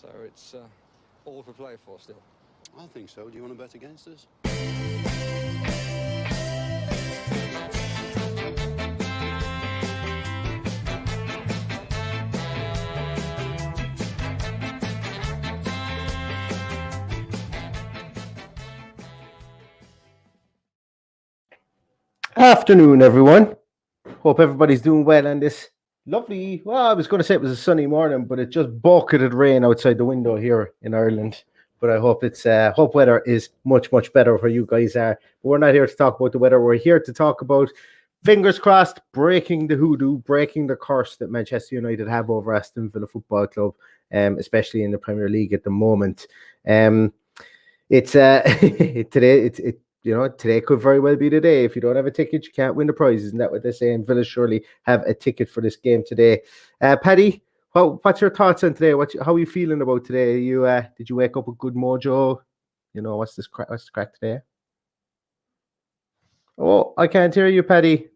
So it's all to play for still. I think so. Do you want to bet against us? Afternoon, everyone. Hope everybody's doing well on this lovely, well, I was going to say it was a sunny morning, but it just bucketed rain outside the window here in Ireland. But I hope hope weather is much, much better where you guys are. But we're not here to talk about the weather. We're here to talk about, fingers crossed, breaking the hoodoo, breaking the curse that Manchester United have over Aston Villa Football Club, especially in the Premier League at the moment. Today could very well be the day. If you don't have a ticket, you can't win the prize. Isn't that what they say? And Villa surely have a ticket for this game today. Paddy, what's your thoughts on today? How are you feeling about today? Did you wake up with good mojo? What's the crack today? Oh, I can't hear you, Paddy.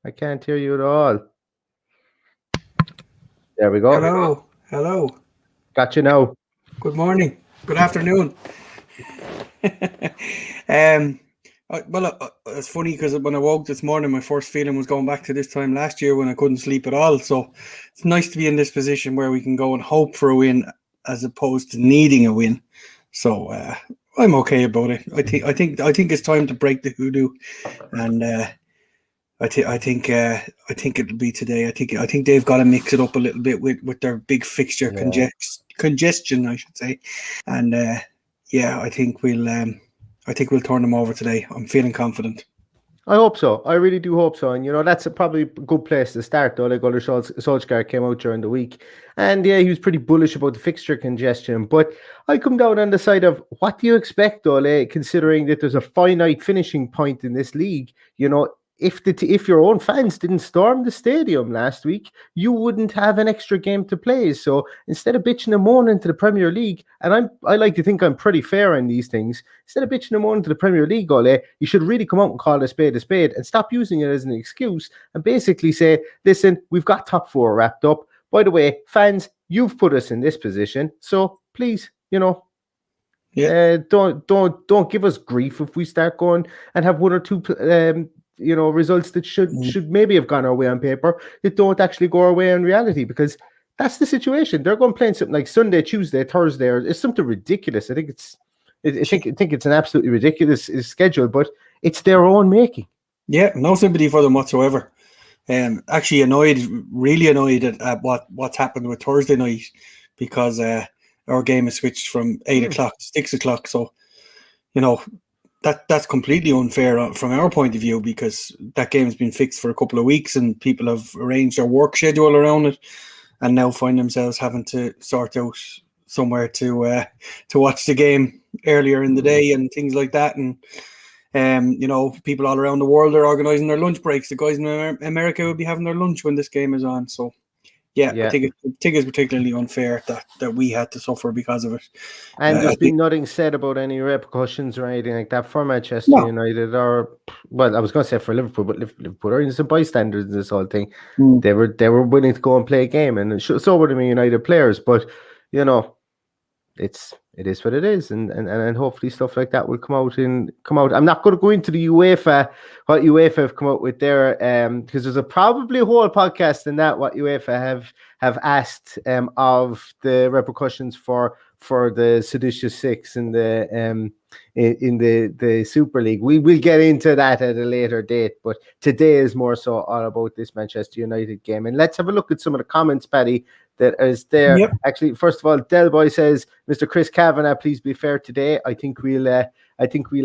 I can't hear you at all. There we go. Hello. Got you now. Good morning. Good afternoon. It's funny because when I woke this morning, my first feeling was going back to this time last year when I couldn't sleep at all. So it's nice to be in this position where we can go and hope for a win as opposed to needing a win. So I'm okay about it. I think it's time to break the hoodoo, and I think it'll be today. I think they've got to mix it up a little bit with their big fixture congestion, I should say, and I think we'll turn them over today. I'm feeling confident. I hope so. I really do hope so. And, that's probably a good place to start, though. Like Ole Solskjaer came out during the week. And, he was pretty bullish about the fixture congestion. But I come down on the side of, what do you expect, Ole, considering that there's a finite finishing point in this league? If your own fans didn't storm the stadium last week, you wouldn't have an extra game to play. So instead of bitching and moaning to the Premier League, and I like to think I'm pretty fair in these things, instead of bitching and moaning to the Premier League, Ole, you should really come out and call a spade and stop using it as an excuse and basically say, listen, we've got top four wrapped up. By the way, fans, you've put us in this position, so please, don't give us grief if we start going and have one or two results that should maybe have gone our way on paper that don't actually go our way in reality, because that's the situation. They're going playing something like Sunday, Tuesday, Thursday, or it's something ridiculous. I think it's an absolutely ridiculous schedule, but it's their own making. Yeah, no sympathy for them whatsoever. Actually really annoyed at what's happened with Thursday night, because our game is switched from 8 o'clock to 6 o'clock. So, that's completely unfair from our point of view, because that game has been fixed for a couple of weeks and people have arranged their work schedule around it, and now find themselves having to sort out somewhere to watch the game earlier in the day and things like that. And people all around the world are organising their lunch breaks. The guys in America will be having their lunch when this game is on. So I think it's particularly unfair that we had to suffer because of it. And there's been nothing said about any repercussions or anything like that for Manchester United, or, well, I was going to say for Liverpool, but Liverpool are innocent bystanders in this whole thing. They were willing to go and play a game, and so were the United players. But it is what it is, and hopefully stuff like that will come out. I'm not going to go into the what UEFA have come out with there, because there's probably a whole podcast in that, what UEFA have asked of the repercussions for the seditious six in the Super League. We will get into that at a later date, but today is more so all about this Manchester United game. And let's have a look at some of the comments, Paddy, that is there. Yep. Actually, first of all, Delboy says, Mr. Chris Kavanagh, please be fair today. I think we'll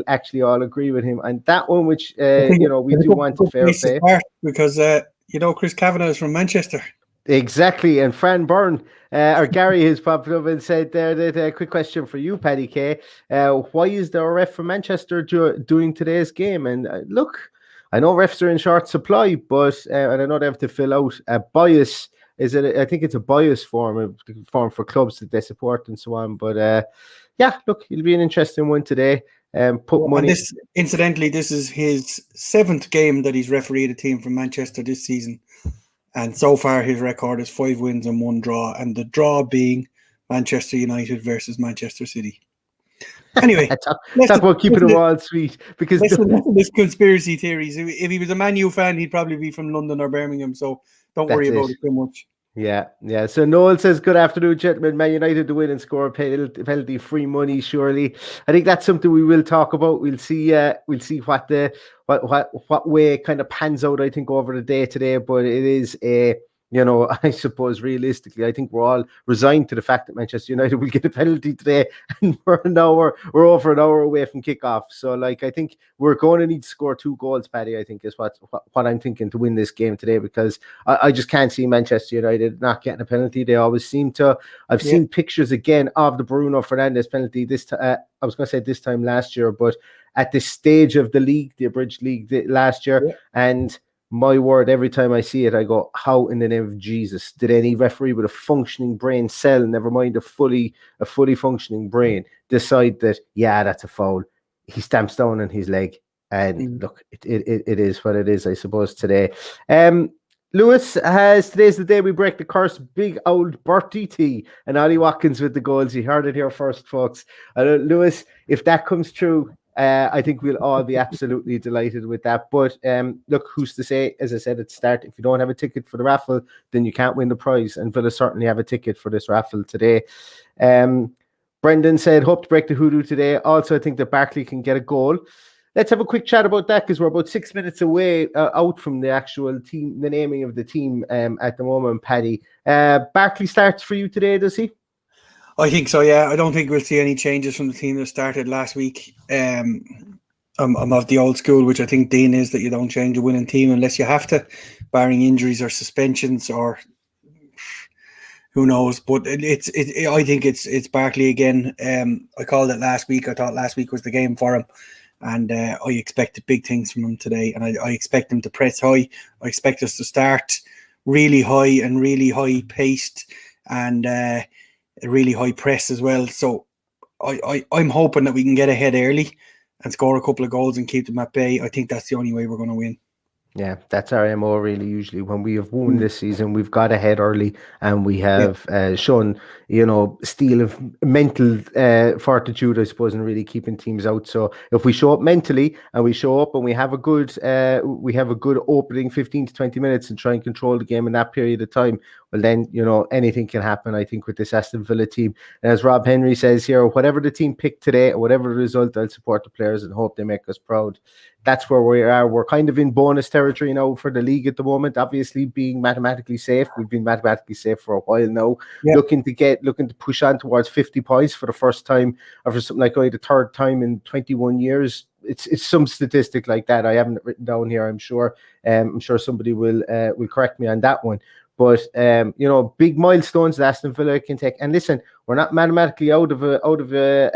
actually all agree with him. And that one, which we do want to fair play, because Chris Kavanagh is from Manchester. Exactly. And Fran Byrne or Gary has popped up and said there that a quick question for you, Paddy K. Why is there a ref from Manchester doing today's game? And look, I know refs are in short supply, but and I know they have to fill out a bias. I think it's a bias form for clubs that they support and so on. But look, it'll be an interesting one today. Put money. And incidentally, this is his 7th game that he's refereed a team from Manchester this season. And so far, his record is 5 wins and 1 draw. And the draw being Manchester United versus Manchester City. Anyway, talk about keeping them all sweet, because there's conspiracy theories. If he was a Man U fan, he'd probably be from London or Birmingham, so don't worry about it too much. Yeah. So Noel says, good afternoon, gentlemen. Man United to win and score penalty, free money, surely. I think that's something we will talk about. We'll see what way it kind of pans out, I think, over the day today. But it is I suppose realistically, I think we're all resigned to the fact that Manchester United will get a penalty today, and we're over an hour away from kickoff. So, I think we're going to need to score 2 goals, Paddy. I think is what I'm thinking to win this game today, because I just can't see Manchester United not getting a penalty. They always seem to. I've seen pictures again of the Bruno Fernandes penalty. I was going to say this time last year, but at this stage of the league, the abridged league last year, and my word, every time I see it, I go, how in the name of Jesus did any referee with a functioning brain cell, never mind a fully functioning brain, decide that, that's a foul? He stamps down on his leg. And look, it is what it is, I suppose, today. Lewis today's the day we break the curse. Big old Bertie T and Ollie Watkins with the goals. You heard it here first, folks. Lewis, if that comes true, I think we'll all be absolutely delighted with that. But look, who's to say, as I said at the start, if you don't have a ticket for the raffle, then you can't win the prize. And Villa certainly have a ticket for this raffle today. Brendan said, hope to break the hoodoo today. Also, I think that Barkley can get a goal. Let's have a quick chat about that, because we're about 6 minutes away out from the actual team, the naming of the team at the moment, Paddy. Barkley starts for you today, does he? I think so, yeah. I don't think we'll see any changes from the team that started last week. I'm of the old school, which I think Dean is, that you don't change a winning team unless you have to, barring injuries or suspensions or who knows. But I think it's Barkley again. I called it last week. I thought last week was the game for him. And I expected big things from him today. And I expect him to press high. I expect us to start really high and really high paced and a really high press as well. So I'm hoping that we can get ahead early and score a couple of goals and keep them at bay. I think that's the only way we're going to win. Yeah, that's our MO really. Usually when we have won this season, we've got ahead early and we have shown, steel of mental fortitude, I suppose, and really keeping teams out. So if we show up mentally and we show up and we have a good opening 15 to 20 minutes and try and control the game in that period of time, well then, anything can happen, I think, with this Aston Villa team. And as Rob Henry says here, whatever the team picked today, or whatever the result, I'll support the players and hope they make us proud. That's where we are. We're kind of in bonus territory now for the league at the moment. Obviously, being mathematically safe, we've been mathematically safe for a while now. Yeah. Looking to push on towards 50 points for the first time, or for something like the third time in 21 years. It's some statistic like that. I haven't written down here. I'm sure somebody will correct me on that one. But big milestones that Aston Villa can take. And listen, we're not mathematically out of a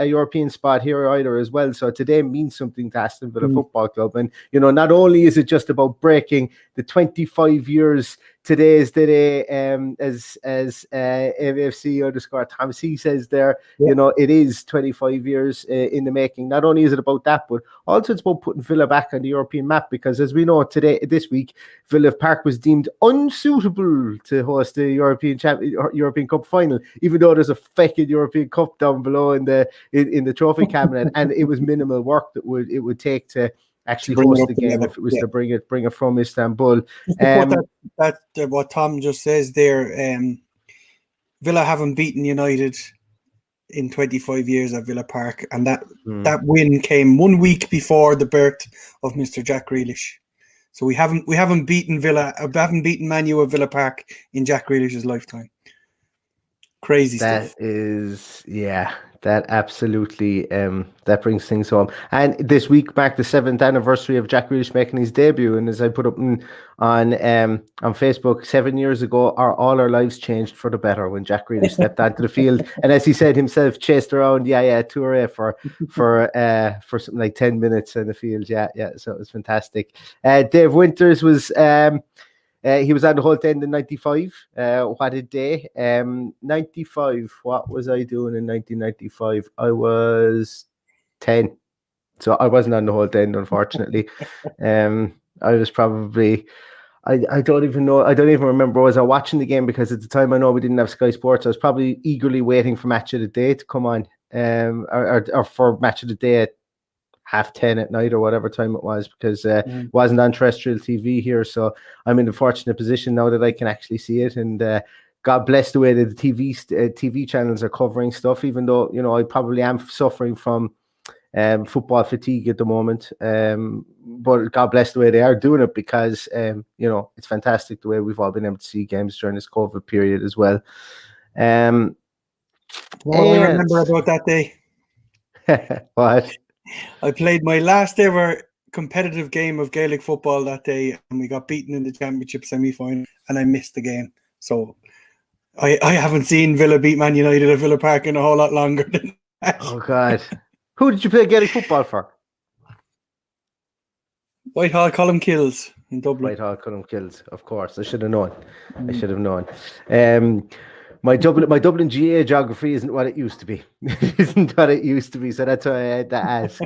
European spot here either as well. So today means something to Aston Villa Football Club. And not only is it just about breaking the 25 years. Today is the day, as AFC_Tom C says there, it is 25 years in the making. Not only is it about that, but also it's about putting Villa back on the European map, because as we know this week, Villa Park was deemed unsuitable to host the European Cup final, even though there's a fucking European Cup down below in the trophy cabinet, and it was minimal work that it would take to actually host the game if it was to bring it from Istanbul. That what Tom just says there, Villa haven't beaten United in 25 years at Villa Park, and that win came 1 week before the birth of Mr. Jack Grealish. So we haven't beaten Man U at Villa Park in Jack Grealish's lifetime. Crazy stuff. That absolutely that brings things home. And this week marked the 7th anniversary of Jack Grealish making his debut. And as I put up on Facebook, 7 years ago, all our lives changed for the better when Jack Grealish stepped onto the field. And as he said himself, chased around Toure for something like 10 minutes in the field. Yeah. So it was fantastic. Dave Winters was he was on the Holt End in 95. What a day. 95. What was I doing in 1995? I was 10. So I wasn't on the Holt End, unfortunately. I I don't even know. I don't even remember. Was I watching the game? Because at the time I know we didn't have Sky Sports. I was probably eagerly waiting for Match of the Day to come on, or for Match of the Day at 10:30 at night or whatever time it was, because it wasn't on terrestrial TV here. So I'm in the fortunate position now that I can actually see it, and God bless the way that the TV channels are covering stuff. Even though I probably am suffering from football fatigue at the moment, but God bless the way they are doing it, because it's fantastic the way we've all been able to see games during this COVID period as well. Well, I remember about that day. What? I played my last ever competitive game of Gaelic football that day, and we got beaten in the championship semi-final, and I missed the game. So I haven't seen Villa beat Man United at Villa Park in a whole lot longer than that. Oh God. Who did you play Gaelic football for? Whitehall Column Kills in Dublin. Whitehall Column Kills, of course. I should have known. I should have known. My Dublin GA geography isn't what it used to be. So that's why I had to ask.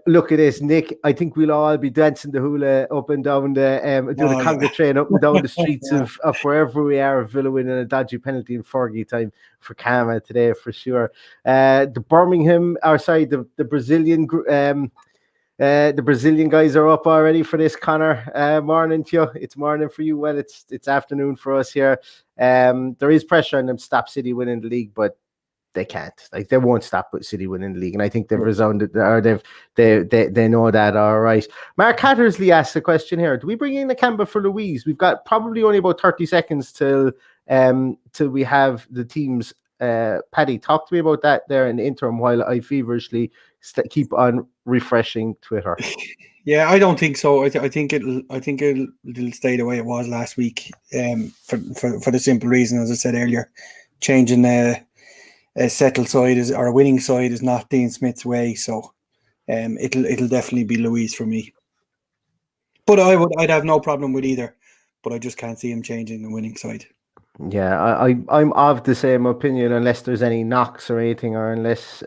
Look at this, Nick. I think we'll all be dancing the hula up and down the doing the conga train up and down the streets of wherever we are. Villa winning a dodgy penalty in Fergie time for Karma today for sure. The Brazilian guys are up already for this, Connor. Morning to you. It's morning for you. Well, it's afternoon for us here. There is pressure on them to stop City winning the league, but they can't. Like, they won't stop with City winning the league, and I think they've resounded, or they know that. All right. Mark Hattersley asks a question here: do we bring in Nakamba for Louise? We've got probably only about 30 seconds till we have the teams. Paddy, talk to me about that there in the interim while I feverishly keep on refreshing Twitter. Yeah, I don't think so. I think it'll stay the way it was last week. For the simple reason, as I said earlier, changing a settled side or a winning side is not Dean Smith's way. So, it'll definitely be Louise for me. But I'd have no problem with either. But I just can't see him changing the winning side. Yeah, I'm of the same opinion, unless there's any knocks or anything, or unless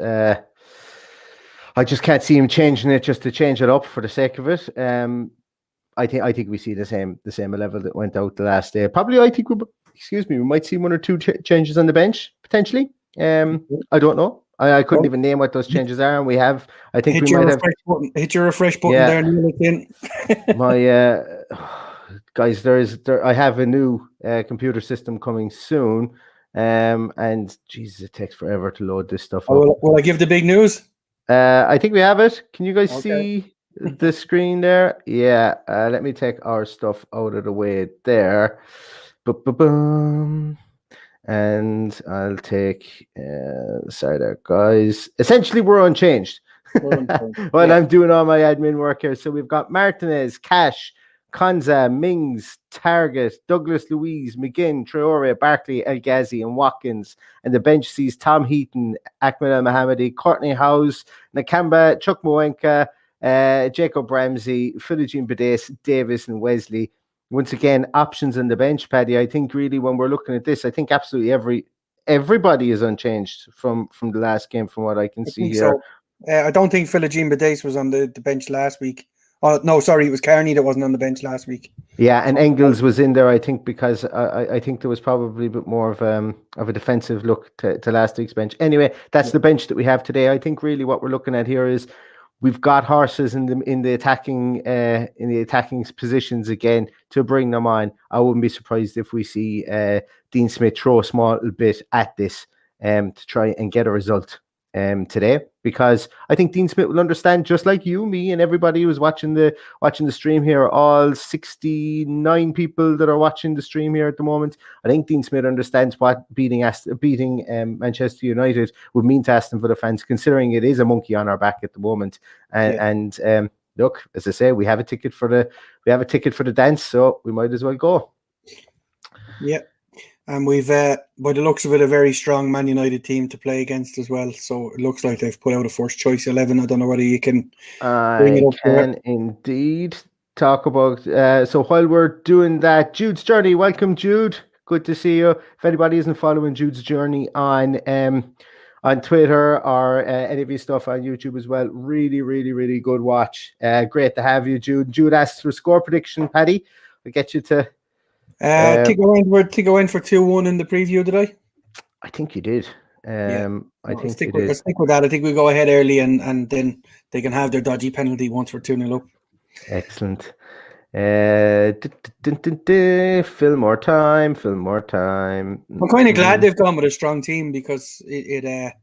I just can't see him changing it just to change it up for the sake of it. I think we see the same 11 that went out the last day. Probably, I think we might see one or two changes on the bench potentially. I don't know. I couldn't even name what those changes are, and we have. I think we might have. Hit your refresh button there, and my guys, I have a new computer system coming soon, and Jesus, it takes forever to load this stuff up. Will I give the big news? I think we have it. Can you guys see the screen there? Yeah. Let me take our stuff out of the way there. Boom. And I'll take sorry there, guys. Essentially, we're unchanged. While I'm doing all my admin work here. So we've got Martinez, Cash, Konza, Mings, Target, Douglas Louise, McGinn, Traore, Barkley, El Ghazi, and Watkins. And the bench sees Tom Heaton, Ahmed El Mohammadi, Courtney Howes, Nakamba, Chuck Moenka, Jacob Ramsey, Philogene Bades, Davis, and Wesley. Once again, options on the bench, Paddy. I think really when we're looking at this, I think absolutely everybody is unchanged from the last game, from what I can see here. So. I don't think Philogene Bades was on the bench last week. Oh, no, sorry, it was Carney that wasn't on the bench last week. Yeah, and Engels was in there, I think, because I think there was probably a bit more of a defensive look to last week's bench. Anyway, that's the bench that we have today. I think really what we're looking at here is we've got horses in the attacking positions again to bring them on. I wouldn't be surprised if we see Dean Smith throw a small bit at this to try and get a result today, because I think Dean Smith will understand, just like you, me, and everybody who's watching the stream here, all 69 people that are watching the stream here at the moment. I think Dean Smith understands what beating Manchester United would mean to Aston Villa fans, considering it is a monkey on our back at the moment. And look, as I say, we have a ticket for the dance, so we might as well go. Yeah. And we've, by the looks of it, a very strong Man United team to play against as well. So it looks like they've put out a first choice 11. I don't know whether you can bring it up. I can indeed talk about. So while we're doing that, Jude's Journey. Welcome, Jude. Good to see you. If anybody isn't following Jude's Journey on Twitter or any of your stuff on YouTube as well, really, really, really good watch. Great to have you, Jude. Jude asks for score prediction, Paddy. I get you to. Think I went for 2-1 in the preview, did I? I think you did. I think you did. Let's stick with that. I think we go ahead early and then they can have their dodgy penalty once we're 2-0 up. Excellent. Fill more time. I'm kind of glad they've gone with a strong team because it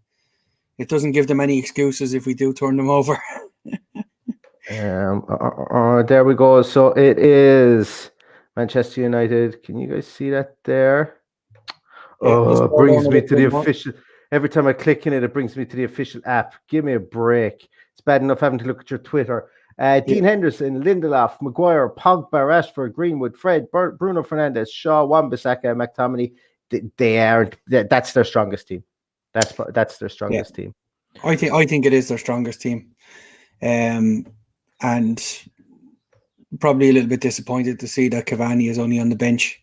doesn't give them any excuses if we do turn them over. There we go. So it is Manchester United. Can you guys see that there? It brings me to the official. Every time I click in it, it brings me to the official app. Give me a break. It's bad enough having to look at your Twitter. Dean Henderson, Lindelof, Maguire, Pogba, Rashford, Greenwood, Fred, Bruno Fernandes, Shaw, Wan-Bissaka, McTominay. They aren't. That's their strongest team. That's their strongest team. I think it is their strongest team, and probably a little bit disappointed to see that Cavani is only on the bench,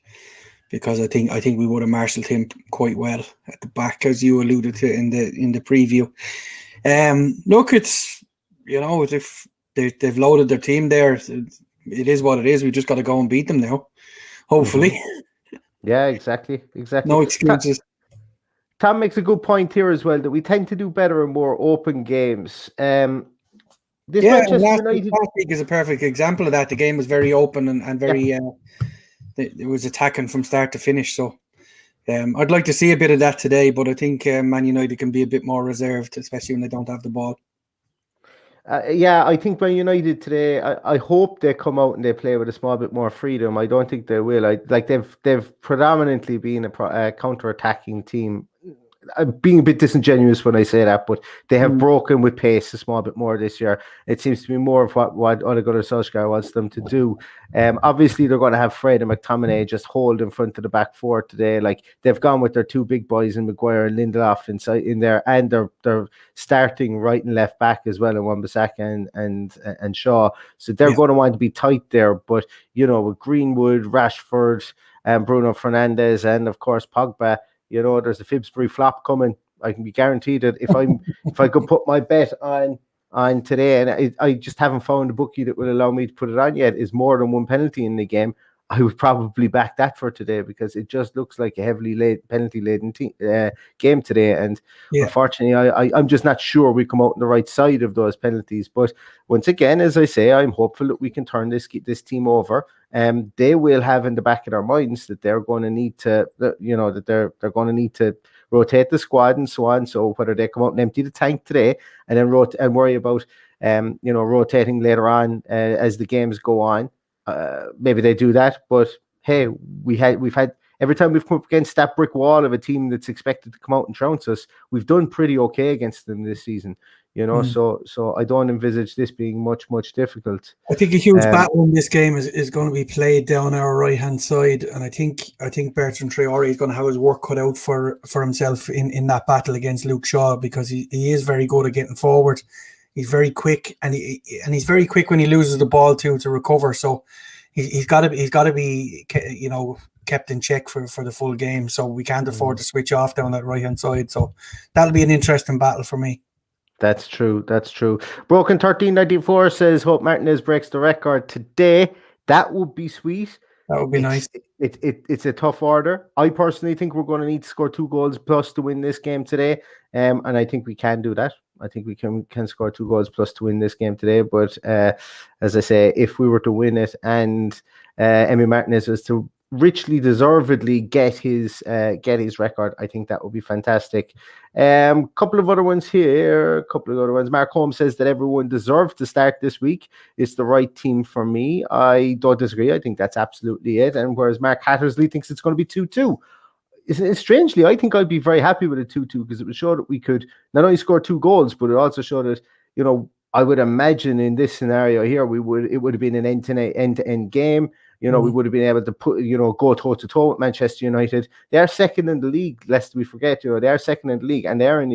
because I think we would have marshalled him quite well at the back, as you alluded to in the preview. Look, it's if they've loaded their team there, it is what it is. We just got to go and beat them now, hopefully. Mm-hmm. Yeah, exactly. No excuses. Tom makes a good point here as well, that we tend to do better in more open games. Manchester United last week is a perfect example of that. The game was very open and very. It was attacking from start to finish. So, I'd like to see a bit of that today, but I think Man United can be a bit more reserved, especially when they don't have the ball. I think Man United today, I hope they come out and they play with a small bit more freedom. I don't think they will. They've predominantly been a counter-attacking team. I'm being a bit disingenuous when I say that, but they have broken with pace a small bit more this year. It seems to be more of what Ole Gunnar Solskjaer wants them to do. Obviously, they're going to have Fred and McTominay just hold in front of the back four today. Like, they've gone with their two big boys in Maguire and Lindelof in there, and they're starting right and left back as well in Wan-Bissaka and Shaw. So they're going to want to be tight there. But with Greenwood, Rashford, and Bruno Fernandes, and of course Pogba. There's a Fibsbury flop coming. I can be guaranteed that if I could put my bet on today, and I just haven't found a bookie that will allow me to put it on yet, is more than one penalty in the game, I would probably back that for today, because it just looks like a heavily penalty-laden game today. And unfortunately, I'm just not sure we come out on the right side of those penalties. But once again, as I say, I'm hopeful that we can turn this team over. They will have in the back of their minds that they're going to need to, that they're going to need to rotate the squad and so on. So whether they come out and empty the tank today and then worry about, rotating later on as the games go on. Maybe they do that, but hey, we've had every time we've come up against that brick wall of a team that's expected to come out and trounce us, we've done pretty okay against them this season. So I don't envisage this being much difficult. I think a huge battle in this game is going to be played down our right hand side, and I think Bertrand Traore is going to have his work cut out for himself in that battle against Luke Shaw, because he is very good at getting forward. He's very quick, and he's very quick when he loses the ball to recover. So he's got to be kept in check for the full game. So we can't afford to switch off down that right hand side. So that'll be an interesting battle for me. That's true. Broken 1394 says hope Martinez breaks the record today. That would be sweet. That would be nice. It's a tough order. I personally think we're going to need to score 2 goals plus to win this game today. And I think we can do that. I think we can score 2 goals plus to win this game today. But as I say, if we were to win it and Emi Martinez was to richly deservedly get his record, I think that would be fantastic. Couple of other ones here. Mark Holmes says that everyone deserves to start this week. It's the right team for me. I don't disagree. I think that's absolutely it. And whereas Mark Hattersley thinks it's going to be 2-2. Strangely, I think I'd be very happy with a 2-2, because it would show that we could not only score 2 goals, but it also showed that, I would imagine in this scenario here, it would have been an end-to-end game. We would have been able to go toe-to-toe with Manchester United. They are second in the league, lest we forget. They are second in the league, and they are in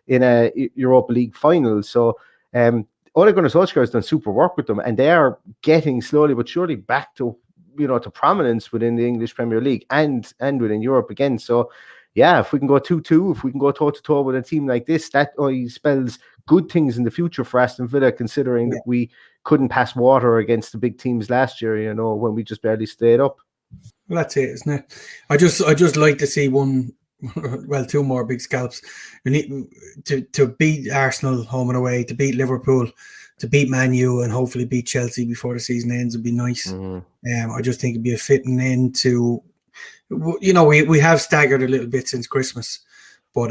a Europa League final. So Ole Gunnar Solskjaer has done super work with them, and they are getting slowly but surely back to to prominence within the English Premier League and within Europe again. So yeah, if we can go 2-2, if we can go toe-to-toe with a team like this, that spells good things in the future for Aston Villa, considering that we couldn't pass water against the big teams last year, when we just barely stayed up. Well, that's it, isn't it? I just like to see two more big scalps. We need to beat Arsenal home and away, to beat Liverpool, to beat Man U, and hopefully beat Chelsea before the season ends would be nice. I just think it'd be a fitting end to, we have staggered a little bit since Christmas, but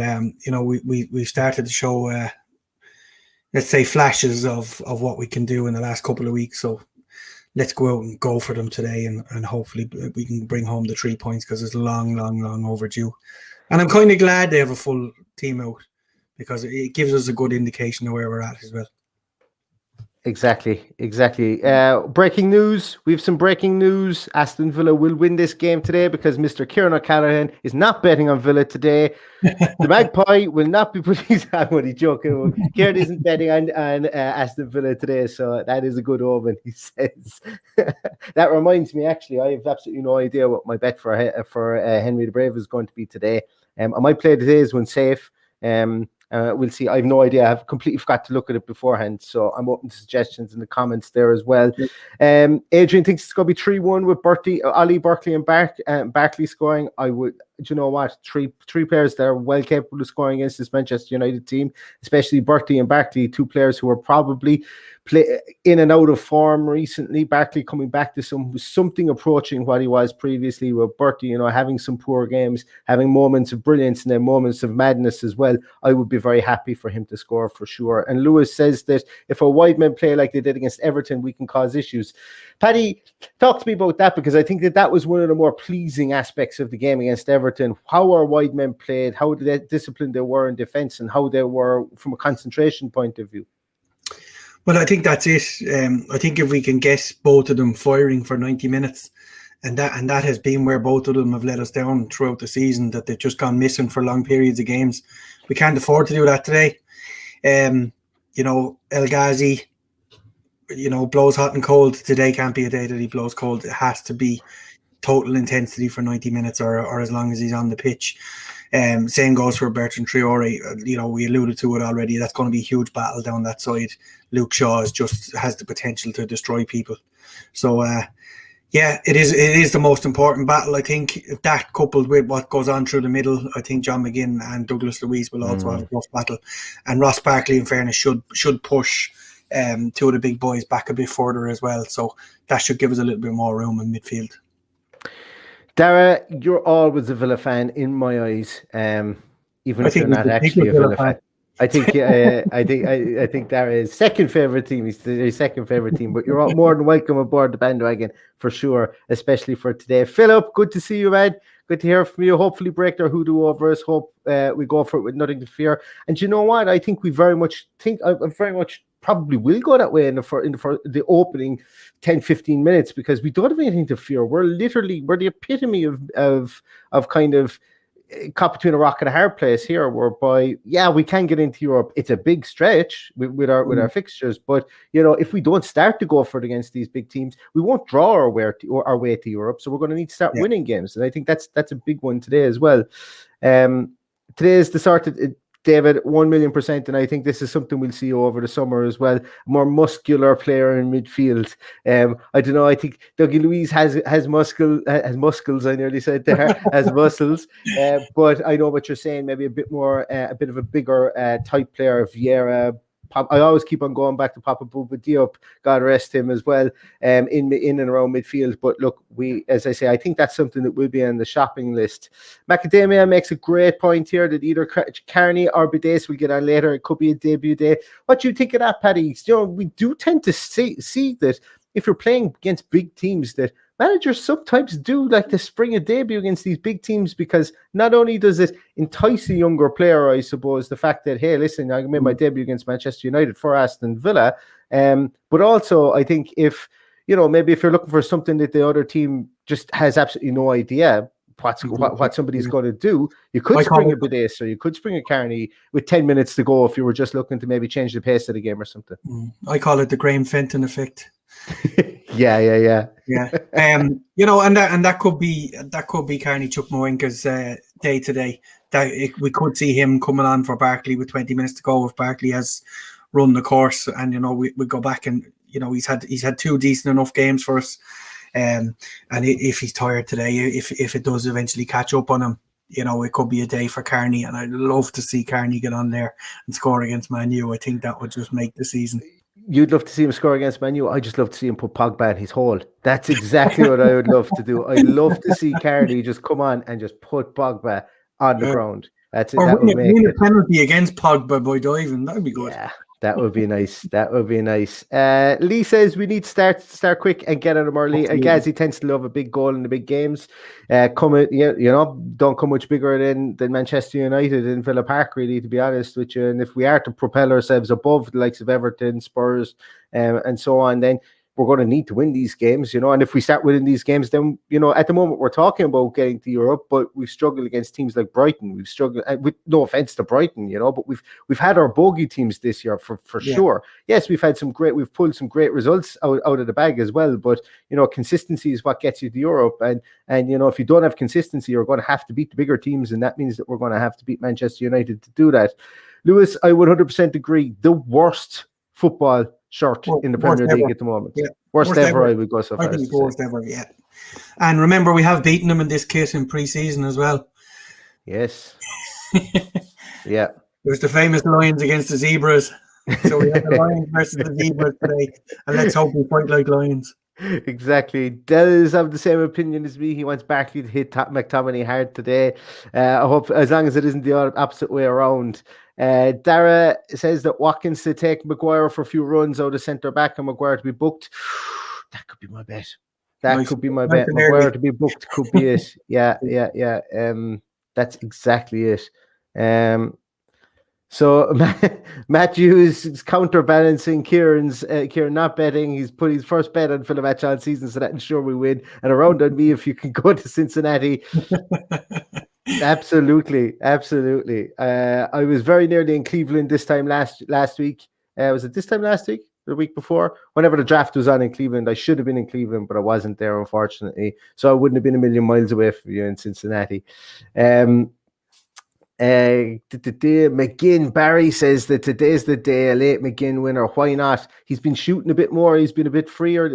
we've started to show, let's say, flashes of what we can do in the last couple of weeks. So let's go out and go for them today, and hopefully we can bring home the 3 points, because it's long overdue. And I'm kind of glad they have a full team out, because it gives us a good indication of where we're at as well. Exactly. Breaking news. We have some breaking news. Aston Villa will win this game today, because Mr. Kieran O'Callaghan is not betting on Villa today. The Magpie will not be putting his hand when he's joking. Kieran isn't betting on Aston Villa today, so that is a good omen, he says. That reminds me, actually, I have absolutely no idea what my bet for Henry the Brave is going to be today. I might play today's one safe. We'll see. I have no idea. I've completely forgot to look at it beforehand, so I'm open to suggestions in the comments there as well. Adrian thinks it's going to be 3-1 with Ollie, Berkeley, and Barkley scoring. I would. Do you know what? Three players that are well capable of scoring against this Manchester United team, especially Berkeley and Barkley, two players who are probably in and out of form recently. Barkley coming back to something approaching what he was previously, with Berkeley, having some poor games, having moments of brilliance and then moments of madness as well. I would be very happy for him to score for sure. And Lewis says that if our wide men play like they did against Everton, we can cause issues. Paddy, talk to me about that, because I think that was one of the more pleasing aspects of the game against Everton. How our wide men played, how disciplined they were in defence, and how they were from a concentration point of view. Well, I think that's it. I think if we can get both of them firing for 90 minutes, and that has been where both of them have let us down throughout the season, that they've just gone missing for long periods of games. We can't afford to do that today. El Ghazi, blows hot and cold. Today can't be a day that he blows cold. It has to be total intensity for 90 minutes or as long as he's on the pitch. Same goes for Bertrand Traore. We alluded to it already. That's going to be a huge battle down that side. Luke Shaw has the potential to destroy people. So, it is the most important battle. I think that, coupled with what goes on through the middle, I think John McGinn and Douglas Luiz will also have a rough battle. And Ross Barkley, in fairness, should push two of the big boys back a bit further as well. So that should give us a little bit more room in midfield. Dara, you're always a Villa fan in my eyes, even if you're not actually a Villa fan. I think Dara is second favourite team. He's the second favourite team, but you're more than welcome aboard the bandwagon for sure, especially for today. Philip, good to see you, man. Good to hear from you. Hopefully break their hoodoo over us. Hope we go for it with nothing to fear. And you know what? I think I very much probably will go that way in the opening 10-15 minutes, because we don't have anything to fear. We're the epitome of kind of caught between a rock and a hard place here, whereby we can get into Europe. It's a big stretch with our fixtures, but if we don't start to go for it against these big teams, we won't draw our way to Europe. So we're going to need to start winning games, and I think that's a big one today as well. Today is the sort of David, 1,000,000%, and I think this is something we'll see over the summer as well. A more muscular player in midfield. I don't know. I think Dougie Luiz has muscles. I nearly said there, has muscles. But I know what you're saying. Maybe a bit of a bigger type player. Vieira. I always keep on going back to Papa Bouba Diop, God rest him as well, in and around midfield. But look, as I say, I think that's something that will be on the shopping list. Macadamia makes a great point here that either Carney or Bidace will get on later. It could be a debut day. What do you think of that, Paddy? We do tend to see that if you're playing against big teams, that managers sometimes do like to spring a debut against these big teams, because not only does it entice a younger player, I suppose, the fact that, hey, listen, I made my debut against Manchester United for Aston Villa, but also I think if maybe if you're looking for something that the other team just has absolutely no idea what somebody's going to do, you could spring a Bidace or you could spring a Carney with 10 minutes to go if you were just looking to maybe change the pace of the game or something. I call it the Graham Fenton effect. Yeah. Yeah. And that could be Carney Chukwuemeka's day today. We could see him coming on for Barkley with 20 minutes to go if Barkley has run the course, and we go back and he's had two decent enough games for us. And if he's tired today, if it does eventually catch up on him, it could be a day for Carney, and I'd love to see Carney get on there and score against Man U. I think that would just make the season. You'd love to see him score against Man U. I just love to see him put Pogba in his hole. That's exactly what I would love to do. I'd love to see Carney just come on and just put Pogba on the ground. That's it. Or that would make win it. a penalty against Pogba by diving. That'd be good. Yeah, that would be nice. That would be nice. Lee says we need to start quick and get at him early. Ghazi tends to love a big goal in the big games. Don't come much bigger than Manchester United in Villa Park, really, to be honest with you. And if we are to propel ourselves above the likes of Everton, Spurs, and so on, then we're going to need to win these games, and if we start winning these games, then, at the moment we're talking about getting to Europe, but we've struggled against teams like Brighton. We've struggled, with no offense to Brighton, but we've had our bogey teams this year for sure. Yes, we've pulled some great results out of the bag as well, but, consistency is what gets you to Europe. And if you don't have consistency, you're going to have to beat the bigger teams, and that means that we're going to have to beat Manchester United to do that. Lewis, I would 100% agree. The worst football shirt in the Premier League at the moment. Yeah. Worst ever, I would go so far. I think it's worst ever, yeah. And remember, we have beaten them in this kit in pre-season as well. Yes. Yeah. There's the famous lions against the zebras. So we have the lions versus the zebras today. And let's hope we fight like lions. Exactly. Dell's have the same opinion as me. He wants Barkley to hit McTominay hard today. I hope, as long as it isn't the opposite way around. Dara says that Watkins to take Maguire for a few runs out of centre back and Maguire to be booked. That could be my bet. Could be my bet. Maguire to be booked could be it. Yeah. That's exactly it. So Matthews is counterbalancing Kieran not betting. He's put his first bet on for the match all season, so that ensure we win. And around on me if you can go to Cincinnati. Absolutely. I was very nearly in Cleveland this time last week. Was it this time last week? The week before? Whenever the draft was on in Cleveland, I should have been in Cleveland, but I wasn't there, unfortunately. So I wouldn't have been a million miles away from you in Cincinnati. McGinn, Barry says that today's the day, a late McGinn winner. Why not? He's been shooting a bit more. He's been a bit freer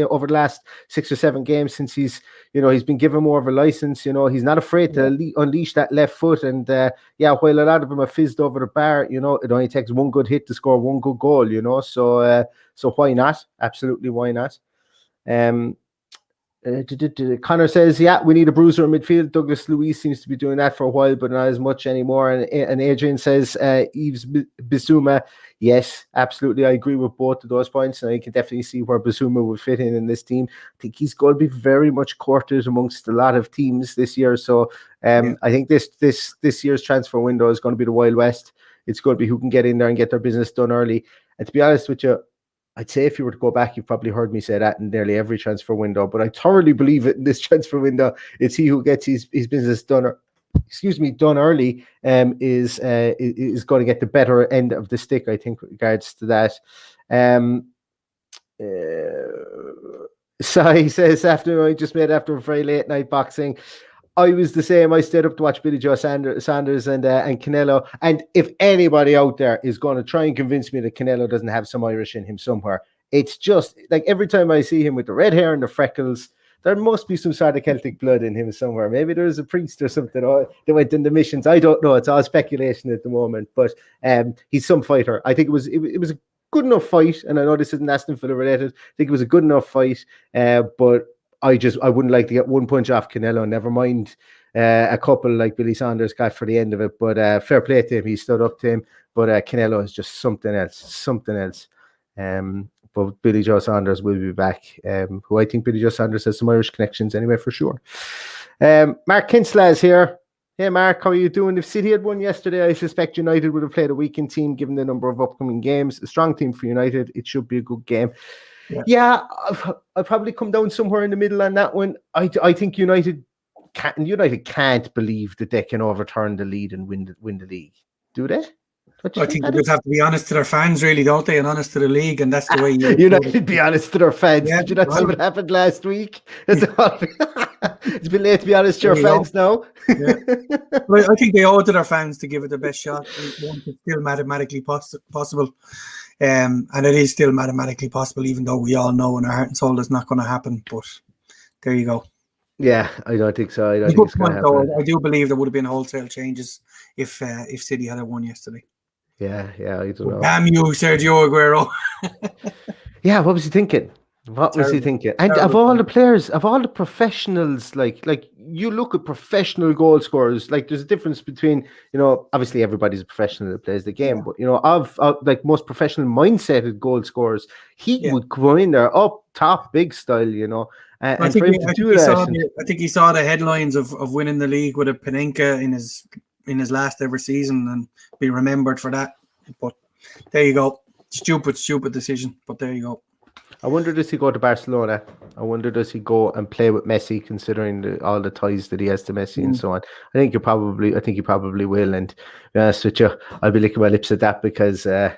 over the last 6 or 7 games since he's been given more of a license. He's not afraid to unleash that left foot. And while a lot of them are fizzed over the bar, it only takes one good hit to score one good goal. So why not? Absolutely, why not? Connor says, we need a bruiser in midfield. Douglas Luiz seems to be doing that for a while, but not as much anymore. And Adrian says, Yves Bissouma. Yes, absolutely. I agree with both of those points, and I can definitely see where Bissouma would fit in this team. I think he's going to be very much courted amongst a lot of teams this year. So I think this year's transfer window is going to be the Wild West. It's going to be who can get in there and get their business done early. And to be honest with you, I'd say if you were to go back, you've probably heard me say that in nearly every transfer window, but I thoroughly believe it in this transfer window. It's he who gets his business done early, is going to get the better end of the stick, I think, with regards to that. So he says, after a very late night boxing, I was the same. I stayed up to watch Billy Joe Sanders and Canelo. And if anybody out there is going to try and convince me that Canelo doesn't have some Irish in him somewhere, it's just like every time I see him with the red hair and the freckles, there must be some sort of Celtic blood in him somewhere. Maybe there's a priest or something that went in the missions. I don't know. It's all speculation at the moment. But he's some fighter. I think it was a good enough fight. And I know this isn't Aston Villa related. I think it was a good enough fight. But I wouldn't like to get one punch off Canelo, never mind a couple like Billy Saunders got for the end of it. But fair play to him, he stood up to him. But Canelo is just something else. But Billy Joe Saunders will be back, who I think Billy Joe Saunders has some Irish connections anyway, for sure. Mark Kinsella is here. Hey, Mark, how are you doing? If City had won yesterday, I suspect United would have played a weakened team given the number of upcoming games. A strong team for United. It should be a good game. Yeah, I'll probably come down somewhere in the middle on that one. I think United can't believe that they can overturn the lead and win the league. Do they? What do you I think, think they Paddy? just have to be honest to their fans, really, don't they? And honest to the league, and that's the way you. United be honest to their fans. Yeah, Did you not see well, what happened last week? It's it's been late to be honest to your there you go. fans now. Yeah. But I think they owe it to their fans to give it the best shot. Once it's still mathematically possible. And it is still mathematically possible, even though we all know in our heart and soul it's not going to happen. But there you go. Yeah, I don't think so. I don't think Good it's going to point, happen. though. I do believe there would have been wholesale changes if City had won yesterday. Yeah, I don't know. Damn you, Sergio Aguero. Yeah, what was he thinking? What was he Terrible. thinking? And Terrible. of all the players, of all the professionals, like you look at professional goal scorers, like there's a difference between, obviously everybody's a professional that plays the game, but of like most professional mindseted goal scorers, he would go in there up top, big style, and for him to do that. I think he saw the headlines of winning the league with a Panenka in his last ever season and be remembered for that. But there you go. Stupid decision. But there you go. I wonder, does he go to Barcelona? I wonder, does he go and play with Messi, considering all the ties that he has to Messi and so on? I think he probably will. And to be honest with you, I'll be licking my lips at that because, well,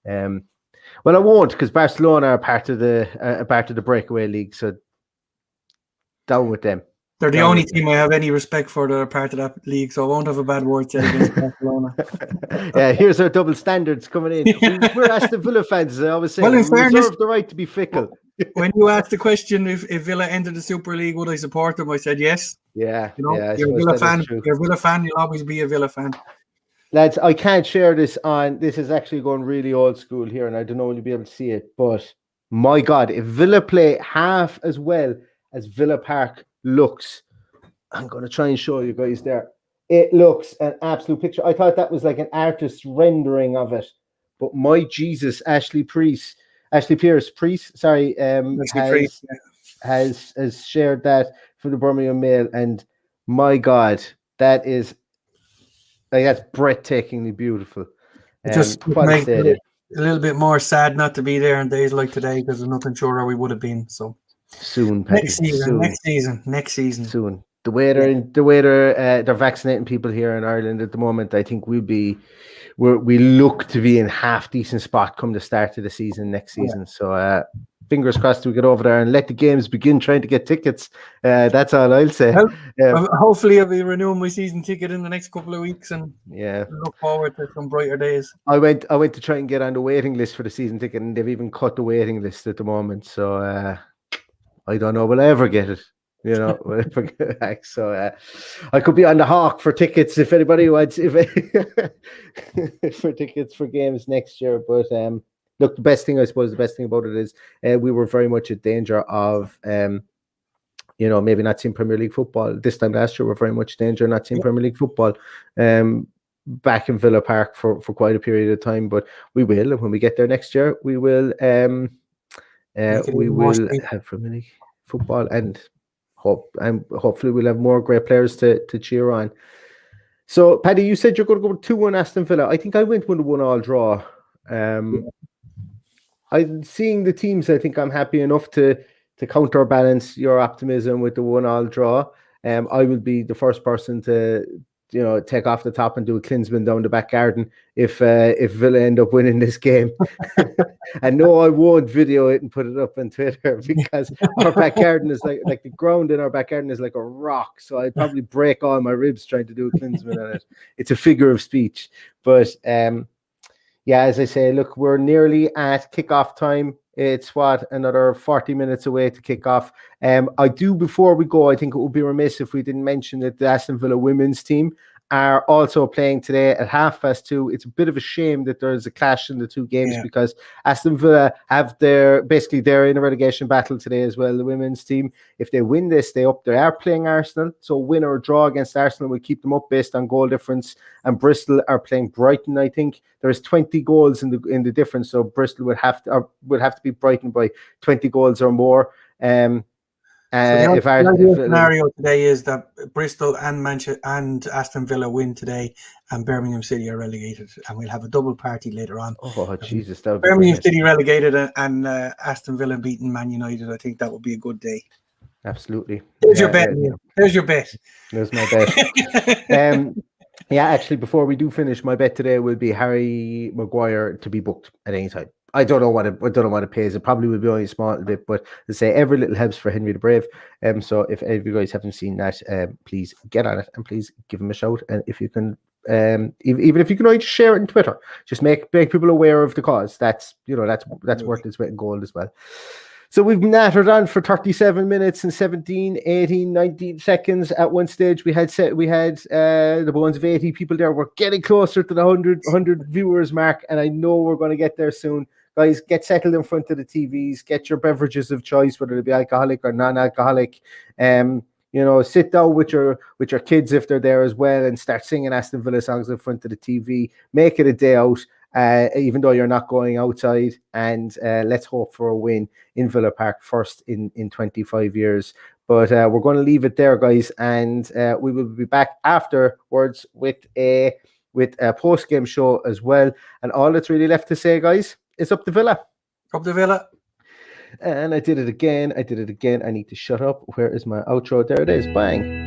I won't, because Barcelona are part of the breakaway league. So down with them. They're the only team I have any respect for that are part of that league, so I won't have a bad word said against Barcelona. Yeah, here's our double standards coming in. We're Aston Villa fans, as I always say. Well, in we fairness, reserve the right to be fickle. When you asked the question if Villa entered the Super League, would I support them? I said yes. Yeah, you're a Villa fan. You're a Villa fan. You'll always be a Villa fan. Lads, I can't share this on. This is actually going really old school here, and I don't know when you'll be able to see it. But my God, if Villa play half as well as Villa Park looks, I'm going to try and show you guys there. It looks an absolute picture. I thought that was like an artist's rendering of it. But my Jesus, Ashley Pierce, has shared that for the Birmingham Mail. And my God, that's breathtakingly beautiful. Just makes it a little bit more sad not to be there on days like today, because there's nothing sure we would have been. So soon, Paddy, next season. Soon. The way they're vaccinating people here in Ireland at the moment, I think we look to be in half decent spot come the start of the season next season. So fingers crossed we get over there and let the games begin trying to get tickets. That's all I'll say. Well, hopefully I'll be renewing my season ticket in the next couple of weeks, and look forward to some brighter days. I went to try and get on the waiting list for the season ticket, and they've even cut the waiting list at the moment. So I don't know will I ever get it. So I could be on the hawk for tickets if anybody wants for tickets for games next year. But look, the best thing about it is we were very much in danger of maybe not seeing Premier League football this time last year. We're very much in danger of not seeing Premier League football back in Villa Park for quite a period of time. But we will, and when we get there next year, we will have Premier League football and hopefully we'll have more great players to cheer on. So, Paddy, you said you're going to go 2-1 Aston Villa. I think I went 1-1 all draw. I'm seeing the teams. I think I'm happy enough to counterbalance your optimism with the 1-1 draw. I will be the first person to take off the top and do a Klinsmann down the back garden if Villa end up winning this game. And no, I won't video it and put it up on Twitter, because our back garden is like the ground in our back garden is like a rock. So I'd probably break all my ribs trying to do a Klinsmann on it. It's a figure of speech. But as I say, look, we're nearly at kickoff time. It's another 40 minutes away to kick off. Before we go, I think it would be remiss if we didn't mention that the Aston Villa women's team are also playing today at 2:30. It's a bit of a shame that there's a clash in the two games because Aston Villa they're in a relegation battle today as well, the women's team. If they win this, they are playing Arsenal. So win or draw against Arsenal will keep them up based on goal difference. And Bristol are playing Brighton. I think there's 20 goals in the difference. So Bristol would have to beat Brighton by 20 goals or more. The scenario today is that Bristol and Manchester and Aston Villa win today, and Birmingham City are relegated, and we'll have a double party later on. Oh Jesus! Birmingham City relegated and Aston Villa beating Man United. I think that would be a good day. Absolutely. There's your bet. There's your bet. There's my bet. Yeah, actually, before we do finish, my bet today will be Harry Maguire to be booked at any time. I don't know what it pays. It probably will be only a small little bit, but to say every little helps for Henry the Brave. So if any of you guys haven't seen that, please get on it and please give him a shout. And if you can, even if you can only just share it on Twitter, just make people aware of the cause. That's worth its weight in gold as well. So we've nattered on for 37 minutes and 17, 18, 19 seconds. At one stage, we had the bones of 80 people there. We're getting closer to the 100 viewers mark, and I know we're going to get there soon. Guys, get settled in front of the TVs. Get your beverages of choice, whether it be alcoholic or non-alcoholic. Sit down with your kids if they're there as well, and start singing Aston Villa songs in front of the TV. Make it a day out. Even though you're not going outside, and let's hope for a win in Villa Park first in 25 years. But we're going to leave it there, guys, and we will be back afterwards with a post-game show as well. And all that's really left to say, guys, is up the Villa. Up the Villa. And I did it again. I need to shut up. Where is my outro? There it is. Bang.